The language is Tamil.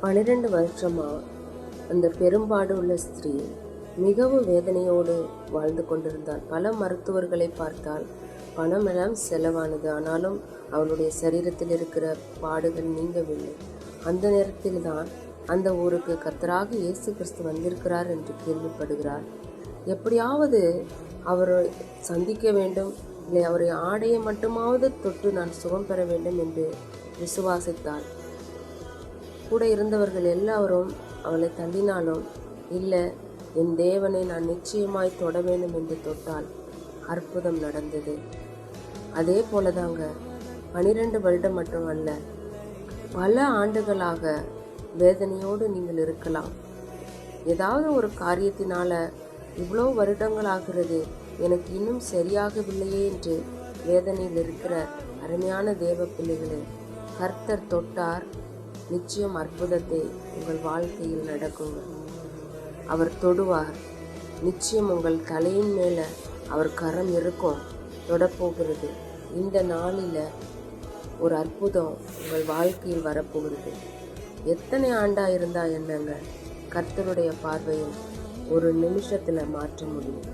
12 வருஷமா அந்த பெரும்பாடு உள்ள ஸ்திரீ மிகவும் வேதனையோடு வாழ்ந்து கொண்டிருந்தாள். பல மருத்துவர்களை பார்த்தால் பணமெல்லாம் செலவானது. ஆனாலும் அவளுடைய சரீரத்தில் இருக்கிற பாடுகள் நீங்கவில்லை. அந்த நேரத்தில் தான் அந்த ஊருக்கு கர்த்தராக இயேசு கிறிஸ்து வந்திருக்கிறார் என்று கேள்விப்படுகிறார். எப்படியாவது அவரை சந்திக்க வேண்டும், இல்லை அவரை ஆடையை மட்டுமாவது தொட்டு நான் சுகம் பெற வேண்டும் என்று விசுவாசித்தாள். கூட இருந்தவர்கள் எல்லாரும் அவளை தள்ளினாலும், இல்லை, என் தேவனை நான் நிச்சயமாய் தொட வேண்டும் என்று தொட்டால் அற்புதம் நடந்தது. அதே போலதாங்க 12 வருடம் மட்டும் அல்ல, பல ஆண்டுகளாக வேதனையோடு நீங்கள் இருக்கலாம். ஏதாவது ஒரு காரியத்தினால இவ்வளோ வருடங்கள் ஆகிறது, எனக்கு இன்னும் சரியாகவில்லையே என்று வேதனையில் இருக்கிற அருமையான தேவ பிள்ளைகளே, கர்த்தர் தொட்டார், நிச்சயம் அற்புதத்தை உங்கள் வாழ்க்கையில் நடக்குங்க. அவர் தொடுவார். நிச்சயம் உங்கள் தலையின் மேலே அவர் கரம் இருக்கும், தொடப்போகிறது. இந்த நாளில் ஒரு அற்புதம் உங்கள் வாழ்க்கையில் வரப்போகிறது. எத்தனை ஆண்டாக இருந்தால் என்னங்க, கர்த்தருடைய பார்வையை ஒரு நிமிஷத்தில் மாற்ற முடியும்.